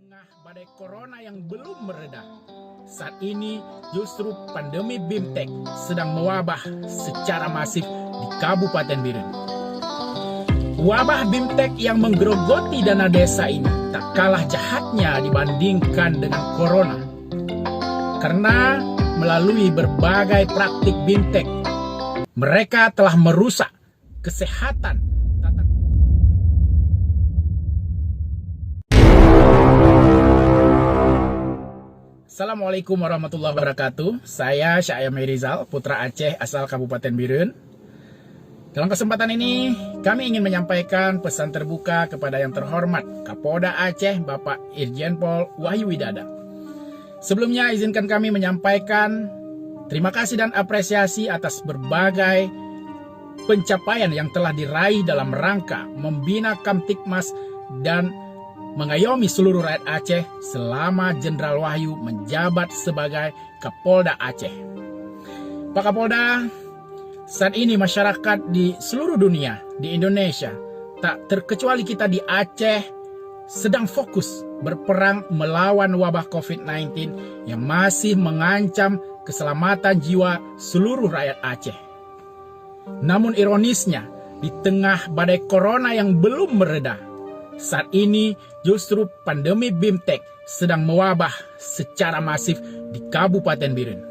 tengah badai corona yang belum mereda, saat ini justru pandemi BIMTEK sedang mewabah secara masif di Kabupaten Biren. Wabah BIMTEK yang menggerogoti dana desa ini tak kalah jahatnya dibandingkan dengan corona. Karena melalui berbagai praktik BIMTEK, mereka telah merusak kesehatan tata. Assalamualaikum warahmatullahi wabarakatuh. Saya Syahayam Rizal, putra Aceh asal Kabupaten Biren. Dalam kesempatan ini, kami ingin menyampaikan pesan terbuka kepada yang terhormat Kapolda Aceh, Bapak Irjen Pol Wahyu Widada. Sebelumnya, izinkan kami menyampaikan terima kasih dan apresiasi atas berbagai pencapaian yang telah diraih dalam rangka membina Kamtibmas dan mengayomi seluruh rakyat Aceh selama Jenderal Wahyu menjabat sebagai Kapolda Aceh. Pak Kapolda, saat ini masyarakat di seluruh dunia, di Indonesia, tak terkecuali kita di Aceh, sedang fokus berperang melawan wabah COVID-19 yang masih mengancam keselamatan jiwa seluruh rakyat Aceh. Namun ironisnya, di tengah badai corona yang belum mereda, saat ini justru pandemi BIMTEK sedang mewabah secara masif di Kabupaten Biren.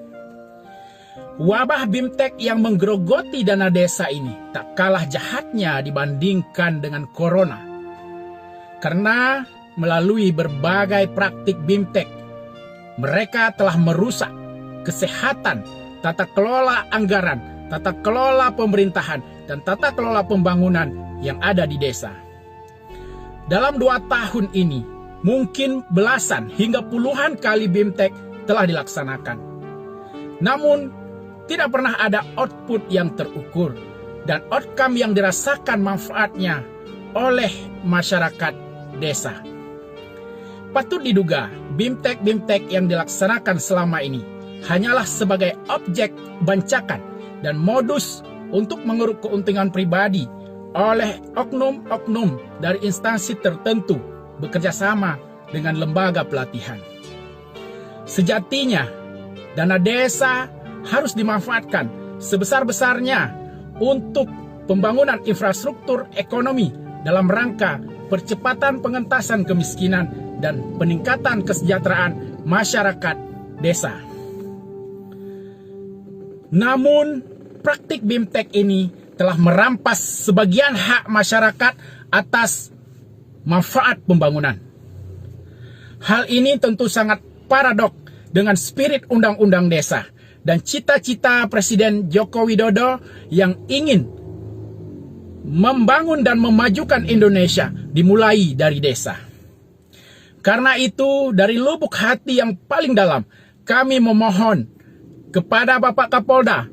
Wabah BIMTEK yang menggerogoti dana desa ini tak kalah jahatnya dibandingkan dengan corona. Karena melalui berbagai praktik BIMTEK, mereka telah merusak kesehatan, tata kelola anggaran, tata kelola pemerintahan, dan tata kelola pembangunan yang ada di desa. Dalam 2 tahun ini, mungkin belasan hingga puluhan kali BIMTEK telah dilaksanakan. Namun, tidak pernah ada output yang terukur dan outcome yang dirasakan manfaatnya oleh masyarakat desa. Patut diduga, BIMTEK yang dilaksanakan selama ini hanyalah sebagai objek bancakan dan modus untuk mengeruk keuntungan pribadi oleh oknum-oknum dari instansi tertentu bekerja sama dengan lembaga pelatihan. Sejatinya, dana desa harus dimanfaatkan sebesar-besarnya untuk pembangunan infrastruktur ekonomi dalam rangka percepatan pengentasan kemiskinan dan peningkatan kesejahteraan masyarakat desa. Namun, praktik BIMTEK ini telah merampas sebagian hak masyarakat atas manfaat pembangunan. Hal ini tentu sangat paradok dengan spirit Undang-Undang Desa dan cita-cita Presiden Joko Widodo yang ingin membangun dan memajukan Indonesia dimulai dari desa. Karena itu, dari lubuk hati yang paling dalam, kami memohon kepada Bapak Kapolda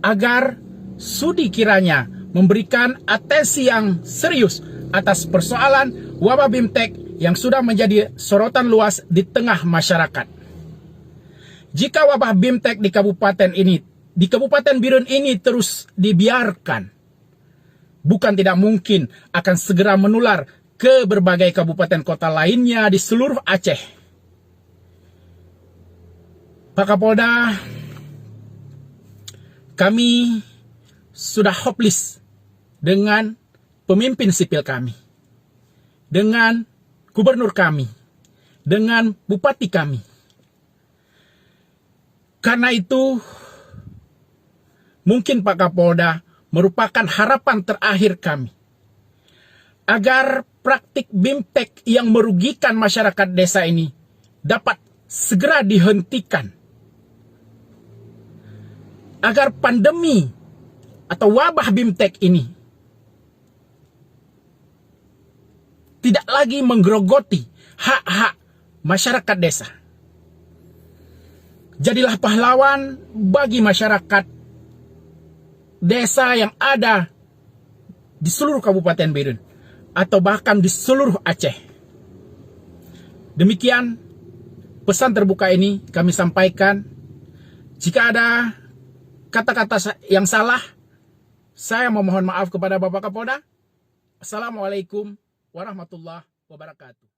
agar sudi kiranya memberikan atensi yang serius atas persoalan wabah BIMTEK yang sudah menjadi sorotan luas di tengah masyarakat. Jika wabah BIMTEK di Kabupaten Biren ini terus dibiarkan, bukan tidak mungkin akan segera menular ke berbagai kabupaten kota lainnya di seluruh Aceh. Pak Kapolda, kami sudah hopeless dengan pemimpin sipil kami, dengan gubernur kami, dengan bupati kami. Karena itu, mungkin Pak Kapolda merupakan harapan terakhir kami agar praktik BIMTEK yang merugikan masyarakat desa ini dapat segera dihentikan, agar pandemi atau wabah BIMTEK ini tidak lagi menggerogoti hak-hak masyarakat desa. Jadilah pahlawan bagi masyarakat desa yang ada di seluruh Kabupaten Biren atau bahkan di seluruh Aceh. Demikian pesan terbuka ini kami sampaikan. Jika ada kata-kata yang salah, saya memohon maaf kepada Bapak Kapolda. Assalamualaikum warahmatullahi wabarakatuh.